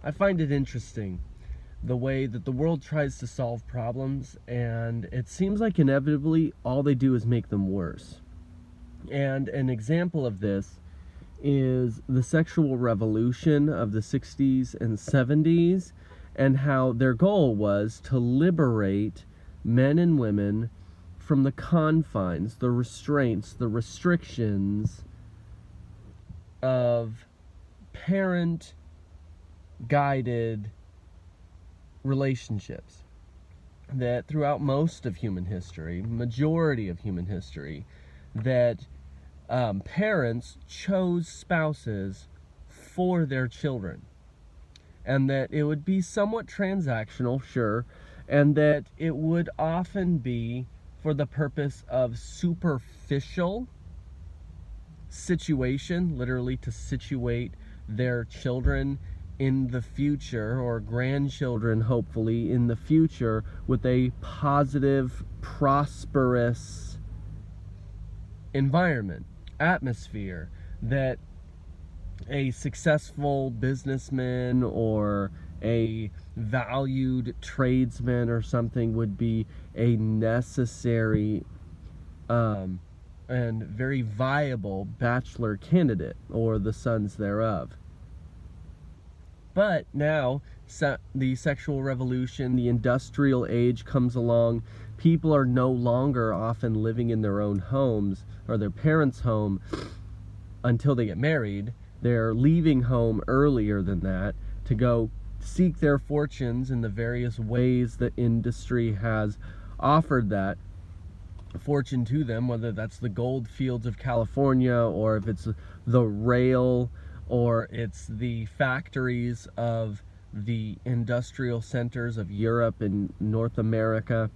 I find it interesting the way that the world tries to solve problems, and it seems like inevitably all they do is make them worse. And an example of this is the sexual revolution of the 60s and 70s, and how their goal was to liberate men and women from the confines, the restraints, the restrictions of parent guided relationships. That throughout most of human history, majority of human history, that parents chose spouses for their children, and that it would be somewhat transactional, sure, and that it would often be for the purpose of superficial situation, literally to situate their children in the future, or grandchildren hopefully in the future, with a positive, prosperous environment, atmosphere, that a successful businessman or a valued tradesman or something would be a necessary and very viable bachelor candidate, or the sons thereof. But now, the sexual revolution, the industrial age comes along. People are no longer often living in their own homes or their parents' home until they get married. They're leaving home earlier than that to go seek their fortunes in the various ways that industry has offered that fortune to them, whether that's the gold fields of California, or if it's the rail, or it's the factories of the industrial centers of Europe and North America.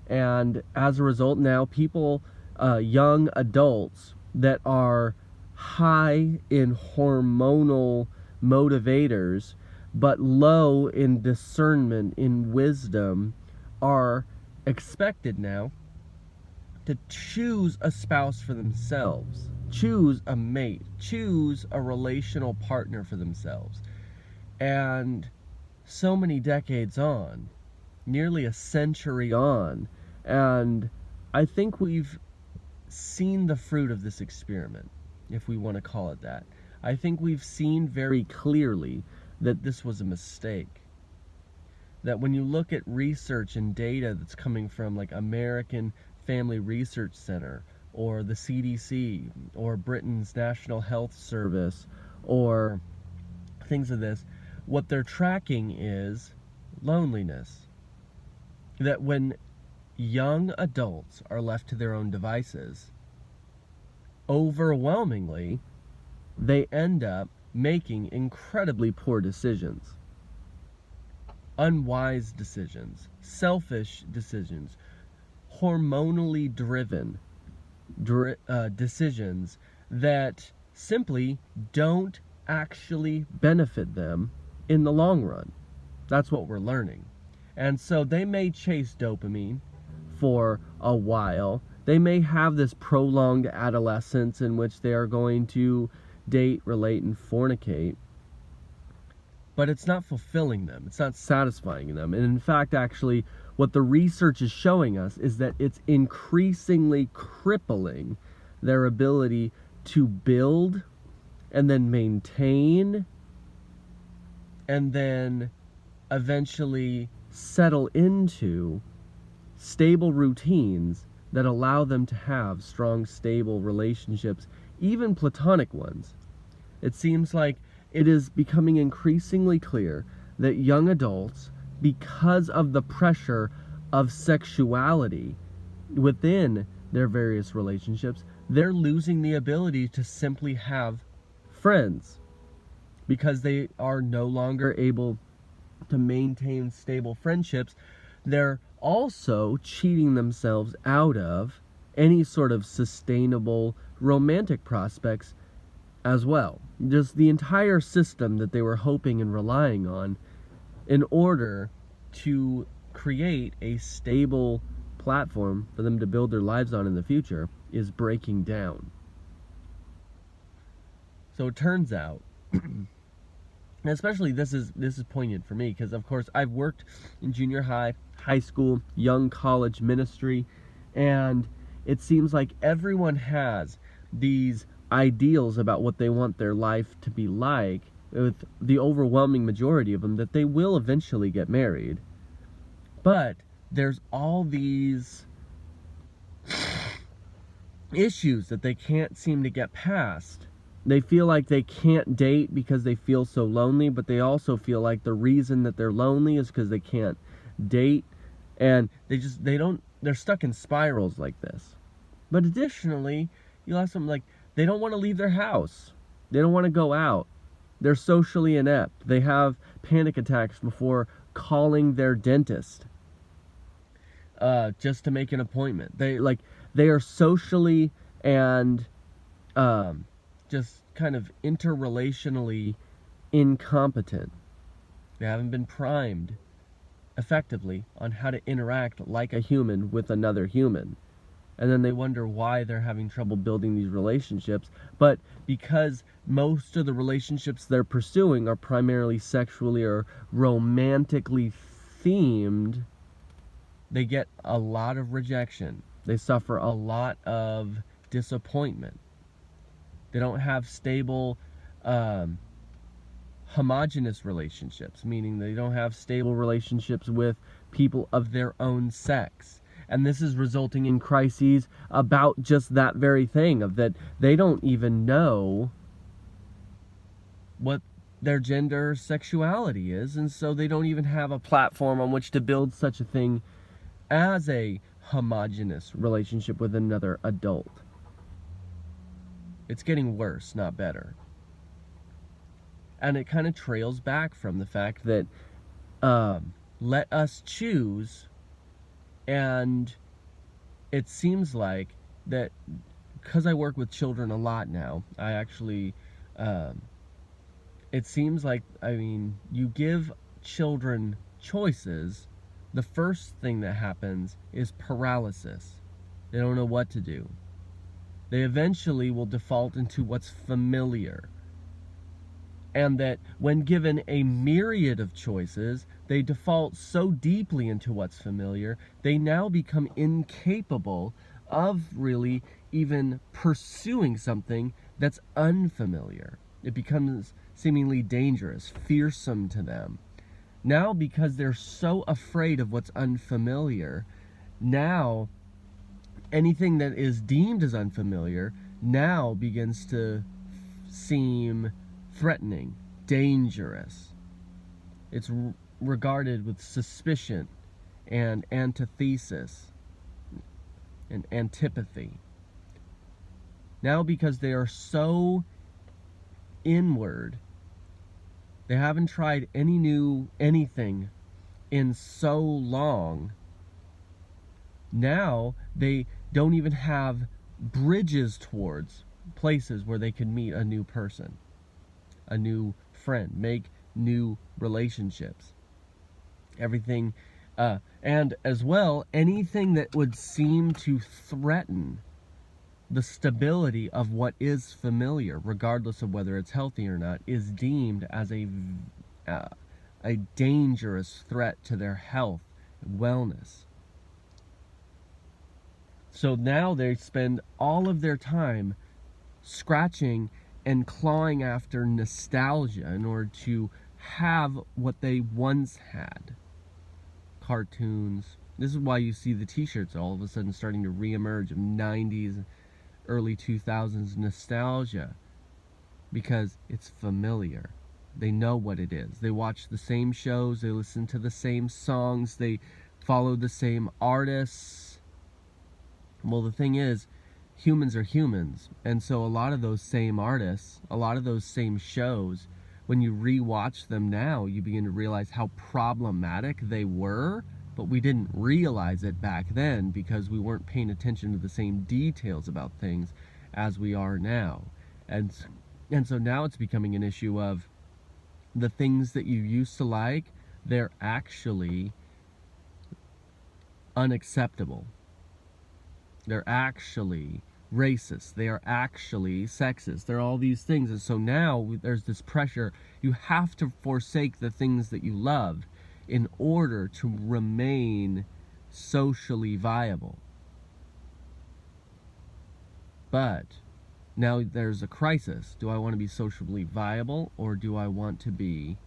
And as a result, now people, young adults that are high in hormonal motivators but low in discernment, in wisdom, are expected now to choose a spouse for themselves, choose a mate, choose a relational partner for themselves. And so many decades on, nearly a century on, and I think we've seen the fruit of this experiment, if we want to call it that. I think we've seen very clearly that this was a mistake. That when you look at research and data that's coming from like American Family Research Center, or the CDC, or Britain's National Health Service, or things of this, what they're tracking is loneliness. That when young adults are left to their own devices, overwhelmingly, they end up making incredibly poor decisions. Unwise decisions, selfish decisions, hormonally driven decisions that simply don't actually benefit them in the long run. That's what we're learning. And so they may chase dopamine for a while. They may have this prolonged adolescence in which they are going to date, relate, and fornicate, but it's not fulfilling them. It's not satisfying them. And in fact, actually, what the research is showing us is that it's increasingly crippling their ability to build and then maintain and then eventually settle into stable routines that allow them to have strong, stable relationships, even platonic ones. It seems like it is becoming increasingly clear that young adults, because of the pressure of sexuality within their various relationships, they're losing the ability to simply have friends, because they are no longer able to maintain stable friendships. They're also cheating themselves out of any sort of sustainable romantic prospects as well. Just the entire system that they were hoping and relying on in order to create a stable platform for them to build their lives on in the future is breaking down. So it turns out And especially this is poignant for me because, of course, I've worked in junior high, high school, young college ministry, and it seems like everyone has these ideals about what they want their life to be like, with the overwhelming majority of them that they will eventually get married. But there's all these issues that they can't seem to get past. They feel like they can't date because they feel so lonely, but they also feel like the reason that they're lonely is because they can't date, and they're stuck in spirals like this. But additionally, you'll have something like they don't want to leave their house. They don't want to go out. They're socially inept. They have panic attacks before calling their dentist just to make an appointment. They are socially and just kind of interrelationally incompetent. They haven't been primed effectively on how to interact like a human with another human. And then they wonder why they're having trouble building these relationships. But because most of the relationships they're pursuing are primarily sexually or romantically themed, they get a lot of rejection. They suffer a lot of disappointment. They don't have stable, homogenous relationships, meaning they don't have stable relationships with people of their own sex. And this is resulting in crises about just that very thing, of that they don't even know what their gender or sexuality is, and so they don't even have a platform on which to build such a thing as a homogenous relationship with another adult. It's getting worse, not better. And it kind of trails back from the fact that let us choose, and it seems like that because I work with children a lot now, I actually, it seems like, you give children choices, the first thing that happens is paralysis. They don't know what to do. They eventually will default into what's familiar. And that when given a myriad of choices, they default so deeply into what's familiar, they now become incapable of really even pursuing something that's unfamiliar. It becomes seemingly dangerous, fearsome to them. Now, because they're so afraid of what's unfamiliar, now anything that is deemed as unfamiliar now begins to seem threatening, dangerous. It's regarded with suspicion and antithesis and antipathy. Now, because they are so inward, they haven't tried anything in so long. Now they don't even have bridges towards places where they can meet a new person, a new friend, make new relationships. Everything, and as well, anything that would seem to threaten the stability of what is familiar, regardless of whether it's healthy or not, is deemed as a dangerous threat to their health and wellness. So now they spend all of their time scratching and clawing after nostalgia in order to have what they once had. Cartoons. This is why you see the t-shirts all of a sudden starting to reemerge of 90s, early 2000s nostalgia, because it's familiar. They know what it is. They watch the same shows, they listen to the same songs, they follow the same artists. Well, the thing is, humans are humans, and so a lot of those same artists, a lot of those same shows, when you rewatch them now, you begin to realize how problematic they were, but we didn't realize it back then because we weren't paying attention to the same details about things as we are now. And so now it's becoming an issue of the things that you used to like, they're actually unacceptable. They're actually racist. They are actually sexist. They're all these things. And so now there's this pressure. You have to forsake the things that you love in order to remain socially viable. But now there's a crisis. Do I want to be socially viable, or do I want to be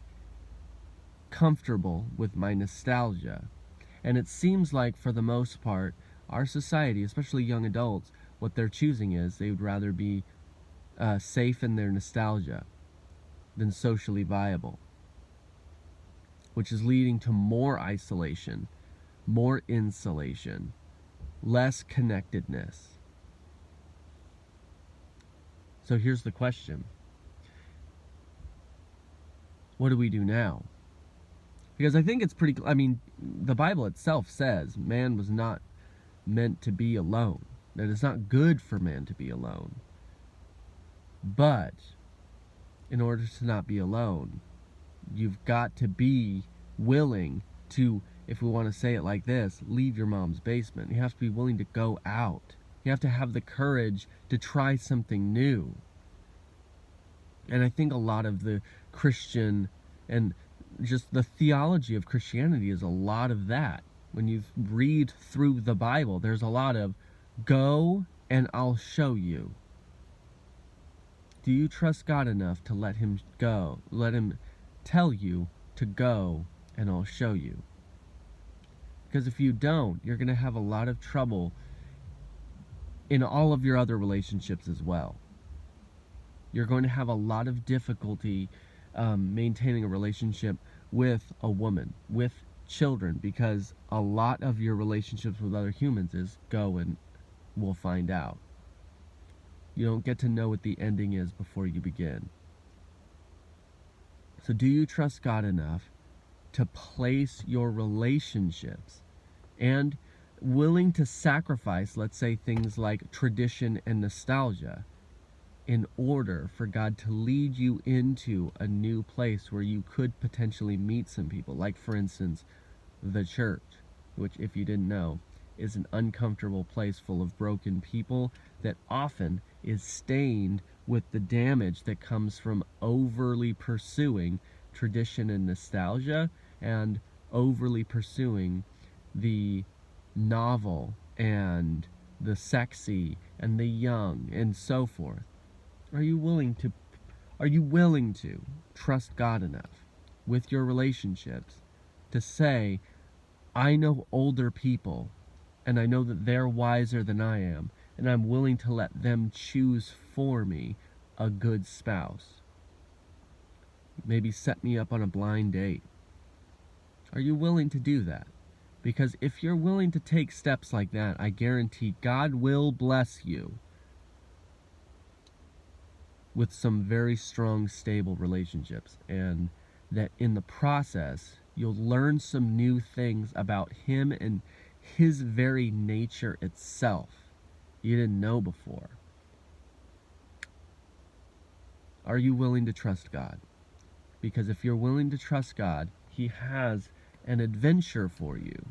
comfortable with my nostalgia? And it seems like, for the most part, our society, especially young adults, what they're choosing is they would rather be safe in their nostalgia than socially viable, which is leading to more isolation, more insulation, less connectedness. So here's the question. What do we do now? Because I think it's pretty, the Bible itself says man was not meant to be alone. That it's not good for man to be alone. But in order to not be alone, you've got to be willing to, if we want to say it like this, leave your mom's basement. You have to be willing to go out. You have to have the courage to try something new. And I think a lot of the Christian and just the theology of Christianity is a lot of that. When you read through the Bible, there's a lot of go and I'll show you. Do you trust God enough to let him go? Let him tell you to go and I'll show you. Because if you don't, you're going to have a lot of trouble in all of your other relationships as well. You're going to have a lot of difficulty maintaining a relationship with a woman, with children, because a lot of your relationships with other humans is go and we'll find out. You don't get to know what the ending is before you begin. So do you trust God enough to place your relationships and willing to sacrifice, let's say, things like tradition and nostalgia in order for God to lead you into a new place where you could potentially meet some people? Like, for instance, the church, which, if you didn't know, is an uncomfortable place full of broken people that often is stained with the damage that comes from overly pursuing tradition and nostalgia and overly pursuing the novel and the sexy and the young and so forth. Are you willing to trust God enough with your relationships to say, I know older people and I know that they're wiser than I am, and I'm willing to let them choose for me a good spouse? Maybe set me up on a blind date. Are you willing to do that? Because if you're willing to take steps like that, I guarantee God will bless you with some very strong, stable relationships, and that in the process, you'll learn some new things about Him and His very nature itself you didn't know before. Are you willing to trust God? Because if you're willing to trust God, He has an adventure for you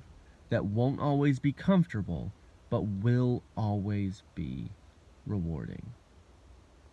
that won't always be comfortable, but will always be rewarding.